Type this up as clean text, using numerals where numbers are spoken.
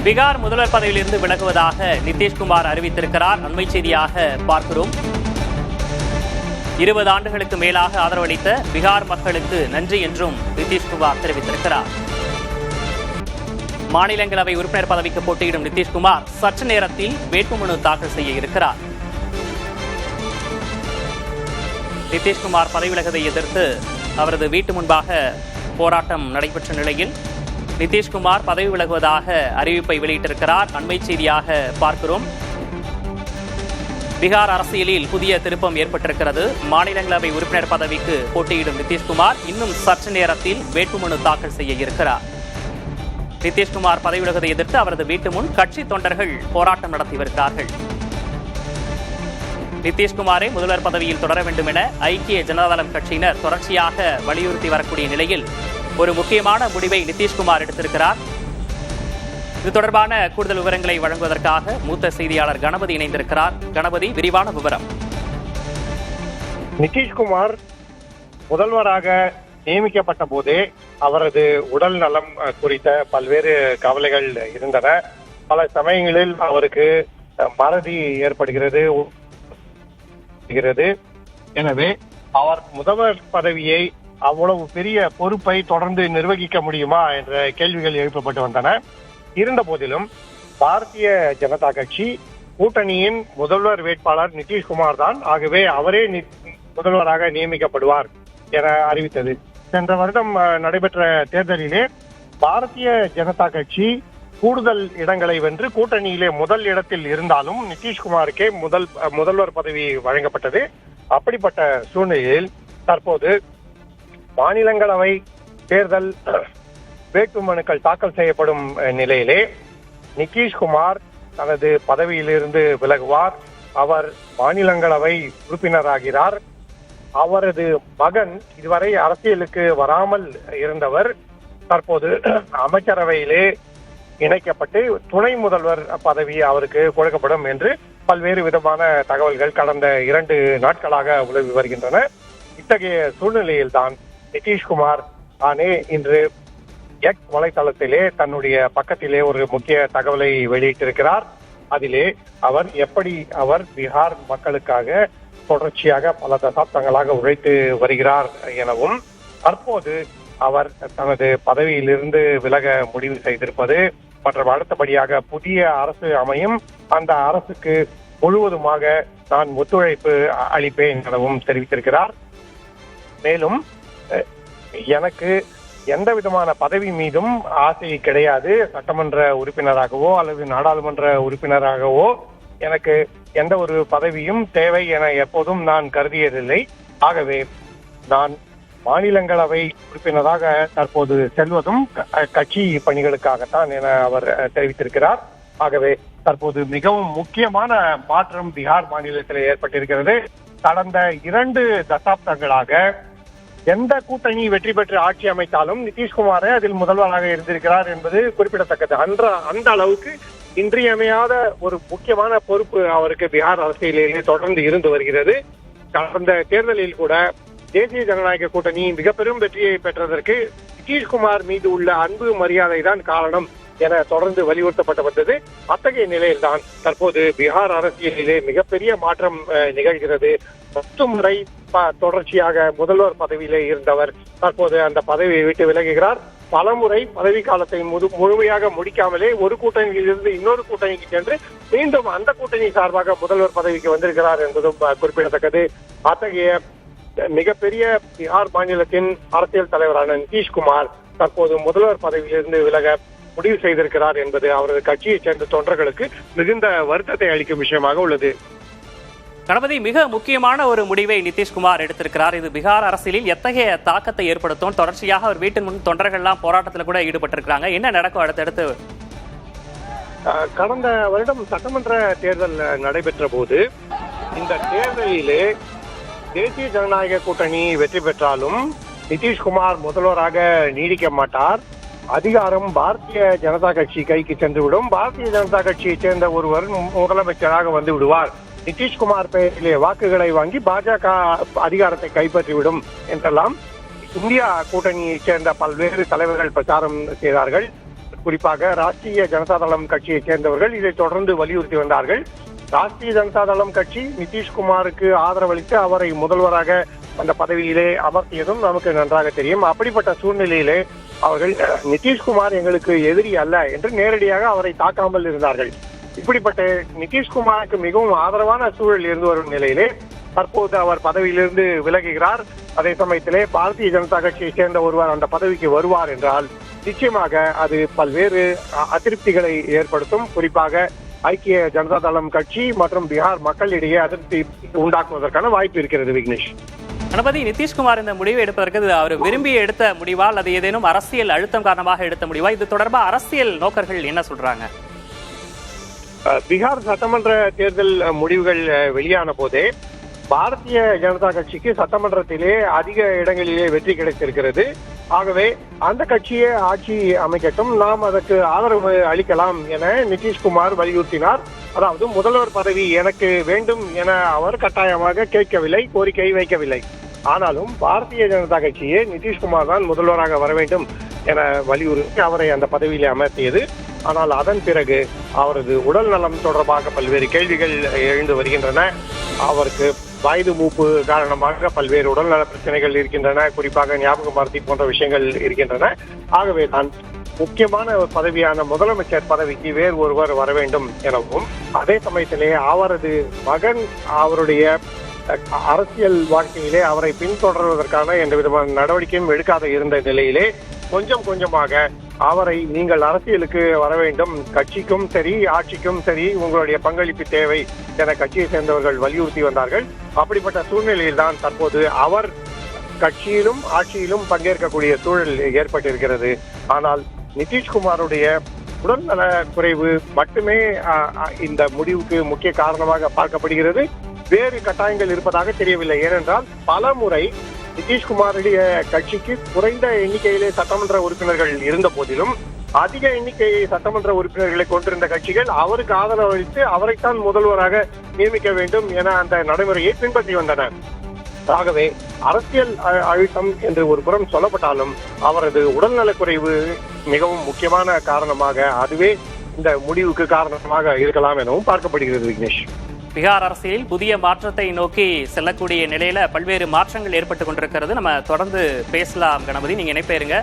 பீகார் முதல்வர் பதவியிலிருந்து விலகுவதாக நிதிஷ்குமார் அறிவித்திருக்கிறார். அண்மை செய்தியாக பார்க்கிறோம். 20 ஆண்டுகளுக்கு மேலாக ஆதரவளித்த பீகார் மக்களுக்கு நன்றி என்றும் நிதிஷ்குமார் தெரிவித்திருக்கிறார். மாநிலங்களவை உறுப்பினர் பதவிக்கு போட்டியிடும் நிதிஷ்குமார் சற்று நேரத்தில் வேட்புமனு தாக்கல் செய்ய இருக்கிறார். நிதிஷ்குமார் பதவி விலகுவதை எதிர்த்து அவரது வீட்டு முன்பாக போராட்டம் நடைபெற்ற நிலையில் நிதிஷ்குமார் பதவி விலகுவதாக அறிவிப்பை வெளியிட்டிருக்கிறார். அண்மை செய்தியாக பார்க்கிறோம். பீகார் அரசியலில் புதிய திருப்பம் ஏற்பட்டிருக்கிறது. மாநிலங்களவை உறுப்பினர் பதவிக்கு போட்டியிடும் நிதிஷ்குமார் இன்னும் சற்று நேரத்தில் வேட்புமனு தாக்கல் செய்ய இருக்கிறார். நிதிஷ்குமார் பதவி விலகுவதை எதிர்த்து அவரது வீட்டு முன் கட்சி தொண்டர்கள் போராட்டம் நடத்தி வருகிறார்கள். நிதிஷ்குமாரை முதல்வர் பதவியில் தொடர வேண்டும் என ஐக்கிய ஜனதாதளம் கட்சியினர் தொடர்ச்சியாக வலியுறுத்தி வரக்கூடிய நிலையில் ஒரு முக்கியமான முடிவை நிதிஷ்குமார் எடுத்திருக்கிறார். இது தொடர்பான கூடுதல் விவரங்களை வழங்குவதற்காக மூத்த செய்தியாளர் கணபதி இணைந்திருக்கிறார். கணபதி, விரிவான விவரம். நிதிஷ்குமார் முதல்வராக நியமிக்கப்பட்ட போதே அவரது உடல் நலம் குறித்த பல்வேறு கவலைகள் இருந்தன. பல சமயங்களில் அவருக்கு மறதி ஏற்படுகிறது. எனவே அவர் முதல்வர் பதவியை, அவ்வளவு பெரிய பொறுப்பை தொடர்ந்து நிர்வகிக்க முடியுமா என்ற கேள்விகள் எழுப்பப்பட்டு வந்தன. இருந்த போதிலும் பாரதிய ஜனதா கட்சி கூட்டணியின் முதல்வர் வேட்பாளர் நிதிஷ்குமார் தான், ஆகவே அவரே முதல்வராக நியமிக்கப்படுவார் என அறிவித்தது. சென்ற வருடம் நடைபெற்ற தேர்தலிலே பாரதிய ஜனதா கட்சி கூடுதல் இடங்களை வென்று கூட்டணியிலே முதல் இடத்தில் இருந்தாலும் நிதிஷ்குமாருக்கே முதல்வர் பதவி வழங்கப்பட்டது. அப்படிப்பட்ட சூழ்நிலையில் தற்போது மாநிலங்களவை தேர்தல் வேட்புமனுக்கள் தாக்கல் செய்யப்படும் நிலையிலே நிதிஷ்குமார் தனது பதவியிலிருந்து விலகுவார். அவர் மாநிலங்களவை உறுப்பினராகிறார். அவரது மகன் இதுவரை அரசியலுக்கு வராமல் இருந்தவர் தற்போது அமைச்சரவையிலே இணைக்கப்பட்டு துணை முதல்வர் பதவி அவருக்கு கொடுக்கப்படும் என்று பல்வேறு விதமான தகவல்கள் கடந்த 2 நாட்களாக உலவி வருகின்றன. இத்தகைய சூழ்நிலையில்தான் நிதிஷ்குமார் தானே இன்று எக்ஸ் வலைதளத்திலே தன்னுடைய பக்கத்திலே ஒரு முக்கிய தகவலை வெளியிட்டிருக்கிறார். அதிலே அவர் பீகார் மக்களுக்காக தொடர்ச்சியாக பல தசாப்தங்களாக உழைத்து வருகிறார் எனவும், தற்போது அவர் தனது பதவியிலிருந்து விலக முடிவு செய்திருப்பது மற்றும் அடுத்தபடியாக புதிய அரசு அமையும், அந்த அரசுக்கு முழுவதுமாக நான் ஒத்துழைப்பு அளிப்பேன் எனவும் தெரிவித்திருக்கிறார். மேலும் எனக்கு எந்த விதமான பதவி மீதும் ஆசை கிடையாது. சட்டமன்ற உறுப்பினராகவோ அல்லது நாடாளுமன்ற உறுப்பினராகவோ எனக்கு எந்த ஒரு பதவியும் தேவை என எப்போதும் நான் கருதியதில்லை. ஆகவே நான் மாநிலங்களவை உறுப்பினராக தற்போது செல்வதும் கட்சி பணிகளுக்காகத்தான் என அவர் தெரிவித்திருக்கிறார். ஆகவே தற்போது மிகவும் முக்கியமான மாற்றம் பீகார் மாநிலத்தில் ஏற்பட்டிருக்கிறது. கடந்த 2 தசாப்தங்களாக எந்த கூட்டணி வெற்றி பெற்று ஆட்சி அமைத்தாலும் நிதிஷ்குமாரே அதில் முதல்வராக இருந்திருக்கிறார் என்பது குறிப்பிடத்தக்கது. அந்த அளவுக்கு இன்றியமையாத ஒரு முக்கியமான பொறுப்பு அவருக்கு பீகார் அரசியலிலே தொடர்ந்து இருந்து வருகிறது. கடந்த தேர்தலில் கூட தேசிய ஜனநாயக கூட்டணி மிக பெரும் வெற்றியை பெற்றதற்கு நிதிஷ்குமார் மீது உள்ள அன்பு மரியாதை தான் காரணம் என தொடர்ந்து வலியுறுத்தப்பட்டு வந்தது. அத்தகைய நிலையில்தான் தற்போது பீகார் அரசியலிலே மிகப்பெரிய மாற்றம் நிகழ்கிறது. 10 முறை தொடர்ச்சியாக முதல்வர் பதவியிலே இருந்தவர் தற்போது அந்த பதவியை விட்டு விலகுகிறார். பலமுறை பதவி காலத்தை முழுமையாக முடிக்காமலே ஒரு கூட்டணியிலிருந்து இன்னொரு கூட்டணிக்கு சென்று மீண்டும் அந்த கூட்டணி சார்பாக முதல்வர் பதவிக்கு வந்திருக்கிறார் என்பதும் குறிப்பிடத்தக்கது. அத்தகைய மிகப்பெரிய பீகார் மாநிலத்தின் அரசியல் தலைவரான நிதிஷ்குமார் தற்போது முதல்வர் பதவியிலிருந்து விலக முடிவு செய்திருக்கிறார் என்பது அவரது கட்சியைச் சேர்ந்த தொண்டர்களுக்கு மிகுந்த வருத்தத்தை அளிக்கும் விஷயமாக உள்ளது. கணபதி, மிக முக்கியமான ஒரு முடிவை நிதிஷ்குமார் எடுத்திருக்கிறார். இது பீகார் அரசியலில் எத்தகைய தாக்கத்தை ஏற்படுத்தும்? தொடர்ச்சியாக அவர் வீட்டின் முன் தொண்டர்கள்லாம் போராட்டத்தில் கூட ஈடுபட்டிருக்கிறாங்க. என்ன நடக்கும் அடுத்தடுத்து? கடந்த வருடம் சட்டமன்ற தேர்தல் நடைபெற்ற போது இந்த தேர்தலிலே தேசிய ஜனநாயக கூட்டணி வெற்றி பெற்றாலும் நிதிஷ்குமார் முதல்வராக நீடிக்க மாட்டார். அதிகாரம் பாரதிய ஜனதா கட்சி கைக்கு சென்றுவிடும். பாரதிய ஜனதா கட்சியைச் சேர்ந்த ஒருவர் முதலமைச்சராக வந்து விடுவார். நிதிஷ்குமார் பெயரிலே வாக்குகளை வாங்கி பாஜக அதிகாரத்தை கைப்பற்றிவிடும் என்றெல்லாம் இந்தியா கூட்டணியைச் சேர்ந்த பல்வேறு தலைவர்கள் பிரச்சாரம் செய்தார்கள். குறிப்பாக ராஷ்டிரிய ஜனதாதளம் கட்சியைச் சேர்ந்தவர்கள் இதை தொடர்ந்து வலியுறுத்தி வந்தார்கள். ராஷ்டிரிய ஜனதாதளம் கட்சி நிதிஷ்குமாருக்கு ஆதரவளித்து அவரை முதல்வராக அந்த பதவியிலே அமர்த்தியதும் நமக்கு நன்றாக தெரியும். அப்படிப்பட்ட சூழ்நிலையிலே அவர்கள் நிதிஷ்குமார் எங்களுக்கு எதிரி அல்ல என்று நேரடியாக அவரை தாக்காமல் இருந்தார்கள். இப்படிப்பட்ட நிதிஷ்குமாருக்கு மிகவும் ஆதரவான சூழல் இருந்து வரும் நிலையிலே தற்போது அவர் பதவியிலிருந்து விலகுகிறார். அதே சமயத்திலே பாரதிய ஜனதா கட்சியை சேர்ந்த ஒருவர் அந்த பதவிக்கு வருவார் என்றால் நிச்சயமாக அது பல்வேறு அதிருப்திகளை ஏற்படுத்தும். குறிப்பாக ஐக்கிய ஜனதா தளம் கட்சி மற்றும் பீகார் மக்களிடையே அதிருப்தி உண்டாக்குவதற்கான வாய்ப்பு இருக்கிறது. விக்னேஷ், கணபதி, நிதிஷ்குமார் இந்த முடிவை எடுப்பதற்கு அவர் விரும்பி எடுத்த முடிவா அல்லது ஏதேனும் அரசியல் அழுத்தம் காரணமாக எடுத்த முடிவா? இது தொடர்பாக அரசியல் நோக்கர்கள் என்ன சொல்றாங்க? பீகார் சட்டமன்ற தேர்தல் முடிவுகள் வெளியான போதே பாரதிய ஜனதா கட்சிக்கு சட்டமன்றத்திலே அதிக இடங்களிலே வெற்றி கிடைத்திருக்கிறது. ஆகவே அந்த கட்சியே ஆட்சி அமைக்கட்டும், நாம் அதற்கு ஆதரவு அளிக்கலாம் என நிதிஷ்குமார் வலியுறுத்தினார். அதாவது முதல்வர் பதவி எனக்கு வேண்டும் என அவர் கட்டாயமாக கேட்கவில்லை, கோரிக்கை வைக்கவில்லை. ஆனாலும் பாரதிய ஜனதா கட்சியே நிதிஷ்குமார் தான் முதல்வராக வர வேண்டும் என வலியுறுத்தி அவரை அந்த பதவியிலே அமர்த்தியது. ஆனால் அதன் பிறகு அவரது உடல் நலம் தொடர்பாக பல்வேறு கேள்விகள் எழுந்து வருகின்றன. அவருக்கு வயது மூப்பு காரணமாக பல்வேறு உடல்நல பிரச்சனைகள் இருக்கின்றன. குறிப்பாக ஞாபக மறதி போன்ற விஷயங்கள் இருக்கின்றன. ஆகவே தான் முக்கியமான பதவியான முதலமைச்சர் பதவிக்கு வேறு ஒருவர் வர வேண்டும் எனவும், அதே சமயத்திலே அவரது மகன் அவருடைய அரசியல் வாழ்க்கையிலே அவரை பின்தொடர்வதற்கான எந்த விதமான நடவடிக்கையும் எடுக்காத இருந்த நிலையிலே கொஞ்சம் கொஞ்சமாக அவரை நீங்கள் அரசியலுக்கு வர வேண்டும், கட்சிக்கும் சரி ஆட்சிக்கும் சரி உங்களுடைய பங்களிப்பு தேவை என கட்சியை சேர்ந்தவர்கள் வலியுறுத்தி வந்தார்கள். அப்படிப்பட்ட சூழ்நிலையில் தான் தற்போது அவர் கட்சியிலும் ஆட்சியிலும் பங்கேற்கக்கூடிய சூழல் ஏற்பட்டிருக்கிறது. ஆனால் நிதிஷ்குமாருடைய உடல்நல குறைவு மட்டுமே இந்த முடிவுக்கு முக்கிய காரணமாக பார்க்கப்படுகிறது. வேறு கட்டாயங்கள் இருப்பதாக தெரியவில்லை. ஏனென்றால் பல முறை நிதிஷ்குமாருடைய கட்சிக்கு குறைந்த எண்ணிக்கையிலே சட்டமன்ற உறுப்பினர்கள் இருந்த போதிலும் அதிக எண்ணிக்கையை சட்டமன்ற உறுப்பினர்களை கொண்டிருந்த கட்சிகள் அவருக்கு ஆதரவு அளித்து அவரைத்தான் முதல்வராக நியமிக்க வேண்டும் என அந்த நடைமுறையை பின்பற்றி வந்தன. ஆகவே அரசியல் அழுத்தம் என்று ஒரு புறம் சொல்லப்பட்டாலும் அவரது உடல்நலக்குறைவு மிகவும் முக்கியமான காரணமாக, அதுவே இந்த முடிவுக்கு காரணமாக இருக்கலாம் எனவும் பார்க்கப்படுகிறது. விக்னேஷ், பீகார் அரசியலில் புதிய மாற்றத்தை நோக்கி செல்லக்கூடிய நிலையில பல்வேறு மாற்றங்கள் ஏற்பட்டு கொண்டிருக்கிறது. நம்ம தொடர்ந்து பேசலாம். கணபதி, நீங்க இணைப்பேருங்க.